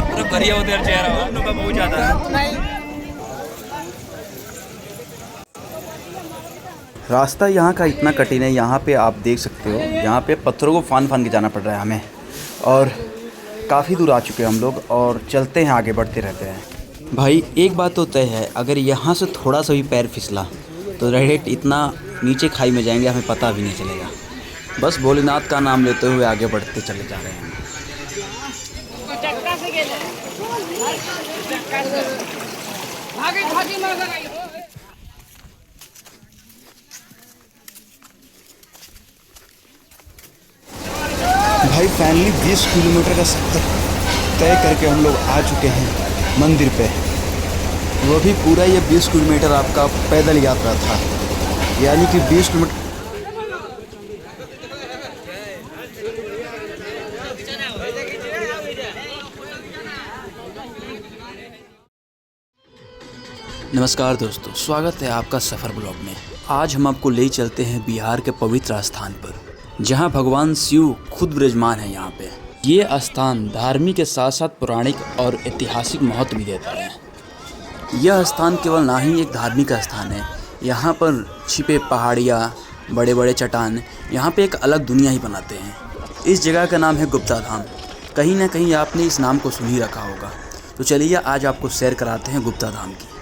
पूरा गरिया होते चेहरा बहुत ज़्यादा। रास्ता यहाँ का इतना कठिन है, यहाँ पे आप देख सकते हो, यहाँ पे पत्थरों को फान फान के जाना पड़ रहा है हमें। और काफ़ी दूर आ चुके हैं हम लोग और चलते हैं, आगे बढ़ते रहते हैं। भाई एक बात तो तय है, अगर यहाँ से थोड़ा सा भी पैर फिसला तो डायरेक्ट इतना नीचे खाई में जाएंगे, हमें पता भी नहीं चलेगा। बस भोलेनाथ का नाम लेते हुए आगे बढ़ते चले जा रहे हैं। भाई फाइनली 20 किलोमीटर का सफ़र तय करके हम लोग आ चुके हैं मंदिर पे। वो भी पूरा ये 20 किलोमीटर आपका पैदल यात्रा था, यानी कि 20 किलोमीटर। नमस्कार दोस्तों, स्वागत है आपका सफ़र ब्लॉग में। आज हम आपको ले चलते हैं बिहार के पवित्र स्थान पर, जहां भगवान शिव खुद विराजमान है। यहाँ पे ये स्थान धार्मिक के साथ साथ पौराणिक और ऐतिहासिक महत्व भी देता है। यह स्थान केवल ना ही एक धार्मिक स्थान है, यहाँ पर छिपे पहाड़ियाँ, बड़े बड़े चट्टान यहाँ पे एक अलग दुनिया ही बनाते हैं। इस जगह का नाम है गुप्ता धाम। कहीं ना कहीं आपने इस नाम को सुन ही रखा होगा। तो चलिए आज आपको सैर कराते हैं गुप्ता धाम की।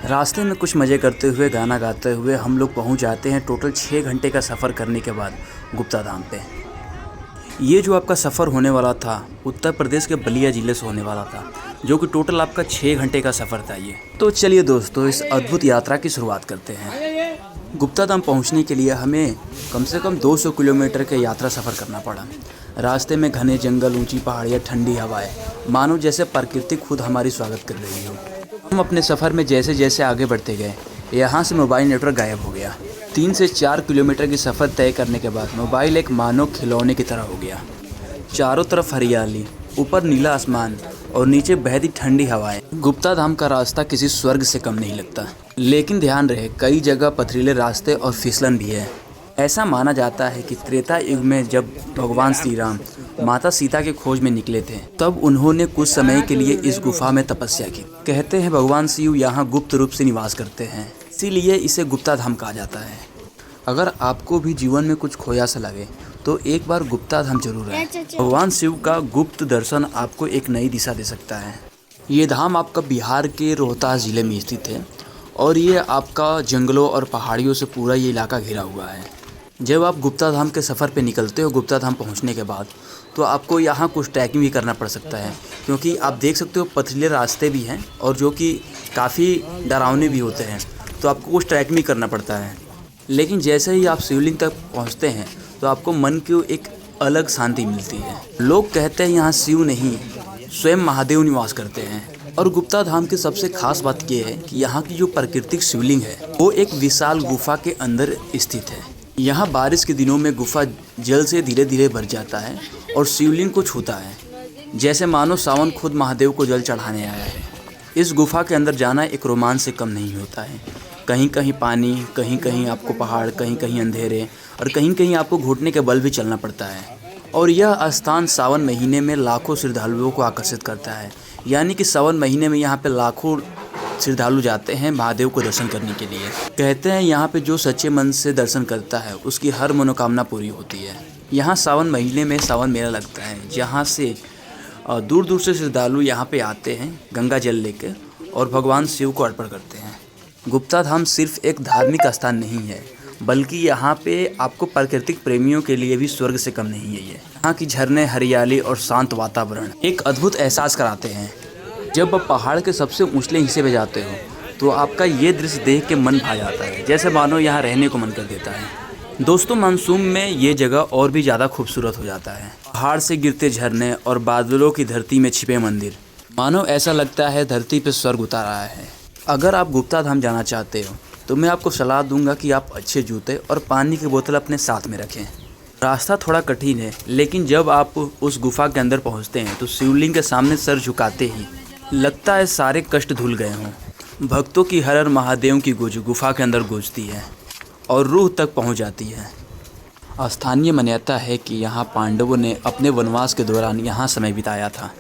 रास्ते में कुछ मज़े करते हुए, गाना गाते हुए हम लोग पहुंच जाते हैं टोटल 6 घंटे का सफ़र करने के बाद गुप्ता धाम पे। ये जो आपका सफ़र होने वाला था उत्तर प्रदेश के बलिया ज़िले से होने वाला था, जो कि टोटल आपका 6 घंटे का सफ़र था ये। तो चलिए दोस्तों, इस अद्भुत यात्रा की शुरुआत करते हैं। गुप्ता धाम पहुँचने के लिए हमें कम से कम 200 किलोमीटर का यात्रा सफ़र करना पड़ा। रास्ते में घने जंगल, ऊँची पहाड़ियाँ, ठंडी हवाएँ, मानो जैसे प्रकृति खुद हमारी स्वागत कर रही हो। हम अपने सफ़र में जैसे जैसे आगे बढ़ते गए, यहाँ से मोबाइल नेटवर्क गायब हो गया। 3 से 4 किलोमीटर की सफ़र तय करने के बाद मोबाइल एक मानो खिलौने की तरह हो गया। चारों तरफ हरियाली, ऊपर नीला आसमान और नीचे बहती ठंडी हवाएं। गुप्ता धाम का रास्ता किसी स्वर्ग से कम नहीं लगता। लेकिन ध्यान रहे, कई जगह पथरीले रास्ते और फिसलन भी है। ऐसा माना जाता है कि त्रेता युग में जब भगवान श्री राम माता सीता के खोज में निकले थे, तब उन्होंने कुछ समय के लिए इस गुफा में तपस्या की। कहते हैं भगवान शिव यहाँ गुप्त रूप से निवास करते हैं, इसीलिए इसे गुप्ता धाम कहा जाता है। अगर आपको भी जीवन में कुछ खोया सा लगे तो एक बार गुप्ता धाम जरूर है। भगवान शिव का गुप्त दर्शन आपको एक नई दिशा दे सकता है। ये धाम आपका बिहार के रोहतास ज़िले में स्थित है और ये आपका जंगलों और पहाड़ियों से पूरा ये इलाका घिरा हुआ है। जब आप गुप्ता धाम के सफ़र पे निकलते हो, गुप्ता धाम पहुंचने के बाद, तो आपको यहाँ कुछ ट्रैकिंग भी करना पड़ सकता है, क्योंकि आप देख सकते हो पथरीले रास्ते भी हैं और जो कि काफ़ी डरावने भी होते हैं, तो आपको कुछ ट्रैकिंग भी करना पड़ता है। लेकिन जैसे ही आप शिवलिंग तक पहुँचते हैं तो आपको मन को एक अलग शांति मिलती है। लोग कहते हैं यहाँ शिव नहीं, स्वयं महादेव निवास करते हैं। और गुप्ता धाम की सबसे खास बात यह है कि यहाँ की जो प्राकृतिक शिवलिंग है वो एक विशाल गुफा के अंदर स्थित है। यहाँ बारिश के दिनों में गुफा जल से धीरे धीरे भर जाता है और शिवलिंग को छूता है, जैसे मानो सावन खुद महादेव को जल चढ़ाने आया है। इस गुफा के अंदर जाना एक रोमांच से कम नहीं होता है। कहीं कहीं पानी, कहीं कहीं आपको पहाड़, कहीं कहीं अंधेरे और कहीं कहीं आपको घुटने के बल भी चलना पड़ता है। और यह स्थान सावन महीने में लाखों श्रद्धालुओं को आकर्षित करता है। यानी कि सावन महीने में यहाँ पे लाखों श्रद्धालु जाते हैं महादेव को दर्शन करने के लिए। कहते हैं यहाँ पे जो सच्चे मन से दर्शन करता है उसकी हर मनोकामना पूरी होती है। यहाँ सावन महीने में सावन मेला लगता है, जहाँ से दूर दूर से श्रद्धालु यहाँ पे आते हैं गंगा जल लेकर और भगवान शिव को अर्पण करते हैं। गुप्ता धाम सिर्फ एक धार्मिक स्थान नहीं है, बल्कि यहाँ पे आपको प्राकृतिक प्रेमियों के लिए भी स्वर्ग से कम नहीं है। ये यहाँ की झरने, हरियाली और शांत वातावरण एक अद्भुत एहसास कराते हैं। जब आप पहाड़ के सबसे ऊंचले हिस्से पे जाते हो तो आपका ये दृश्य देख के मन भा जाता है, जैसे मानो यहाँ रहने को मन कर देता है। दोस्तों, मानसून में ये जगह और भी ज़्यादा खूबसूरत हो जाता है। पहाड़ से गिरते झरने और बादलों की धरती में छिपे मंदिर, मानो ऐसा लगता है धरती पे स्वर्ग उतार आया है। अगर आप गुप्ता धाम जाना चाहते हो तो मैं आपको सलाह दूंगा कि आप अच्छे जूते और पानी की बोतल अपने साथ में रखें। रास्ता थोड़ा कठिन है, लेकिन जब आप उस गुफा के अंदर पहुँचते हैं तो शिवलिंग के सामने सर झुकाते ही लगता है सारे कष्ट धुल गए हों। भक्तों की हर हर महादेव की गूंज गुफा के अंदर गूंजती है और रूह तक पहुंच जाती है। स्थानीय मान्यता है कि यहाँ पांडवों ने अपने वनवास के दौरान यहाँ समय बिताया था।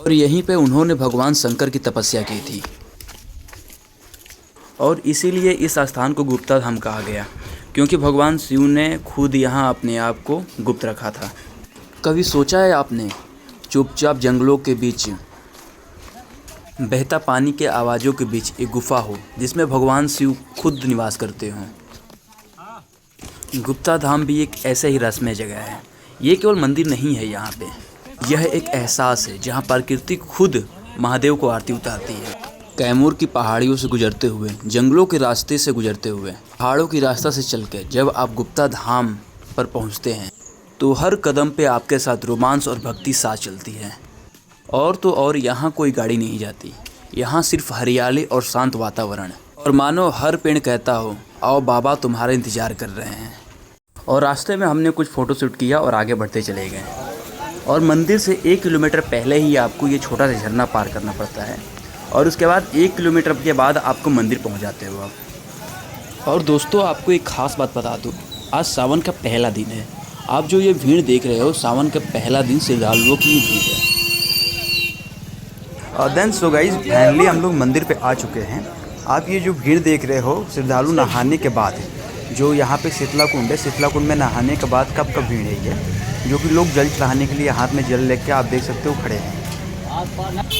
और यहीं पे उन्होंने भगवान शंकर की तपस्या की थी और इसीलिए इस स्थान को गुप्ता धाम कहा गया, क्योंकि भगवान शिव ने खुद यहाँ अपने आप को गुप्त रखा था। कभी सोचा है आपने, चुपचाप जंगलों के बीच बहता पानी के आवाज़ों के बीच एक गुफा हो जिसमें भगवान शिव खुद निवास करते हों। गुप्ता धाम भी एक ऐसे ही रहस्यमय जगह है। ये केवल मंदिर नहीं है, यहाँ पे यह एक एहसास है जहाँ प्रकृति खुद महादेव को आरती उतारती है। कैमूर की पहाड़ियों से गुजरते हुए, जंगलों के रास्ते से गुजरते हुए, पहाड़ों की रास्ता से चल के जब आप गुप्ता धाम पर पहुँचते हैं तो हर कदम पे आपके साथ रोमांस और भक्ति साथ चलती है। और तो और यहाँ कोई गाड़ी नहीं जाती, यहाँ सिर्फ हरियाली और शांत वातावरण, और मानो हर पेड़ कहता हो आओ बाबा तुम्हारा इंतज़ार कर रहे हैं। और रास्ते में हमने कुछ फ़ोटो शूट किया और आगे बढ़ते चले गए। और मंदिर से 1 किलोमीटर पहले ही आपको ये छोटा सा झरना पार करना पड़ता है और उसके बाद 1 किलोमीटर के बाद आपको मंदिर पहुँच जाते हो आप। और दोस्तों आपको एक ख़ास बात बता दूँ, आज सावन का पहला दिन है। आप जो ये भीड़ देख रहे हो, सावन का पहला दिन श्रद्धालुओं की भीड़ है। और देन सो गाइस फाइनली हम लोग मंदिर पे आ चुके हैं। आप ये जो भीड़ देख रहे हो श्रद्धालु नहाने के बाद है, जो यहाँ पे शीतला कुंड है, शीतला कुंड में नहाने के बाद कब भीड़ है ये, जो कि लोग जल चढ़ाने के लिए हाथ में जल लेके आप देख सकते हो खड़े हैं।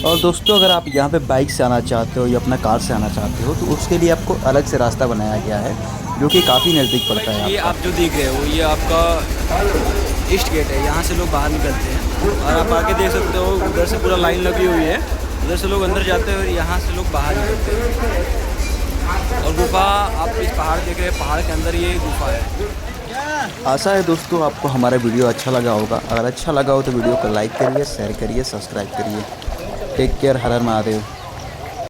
और दोस्तों अगर आप यहाँ पे बाइक से आना चाहते हो या अपना कार से आना चाहते हो तो उसके लिए आपको अलग से रास्ता बनाया गया है, जो कि काफ़ी नज़दीक पड़ता है। ये आप जो देख रहे हो ये आपका ईस्ट गेट है, यहाँ से लोग बाहर निकलते हैं और आप आके देख सकते हो उधर से पूरा लाइन लगी हुई है, उधर से लोग अंदर जाते हैं और यहाँ से लोग बाहर निकलते हैं। और गुफा आप इस पहाड़ देख रहे हैं, पहाड़ के अंदर ये गुफा है। आशा है दोस्तों आपको हमारा वीडियो अच्छा लगा होगा। अगर अच्छा लगा हो तो वीडियो को लाइक करिए, शेयर करिए, सब्सक्राइब करिए। टेक केयर, हर हर महादेव।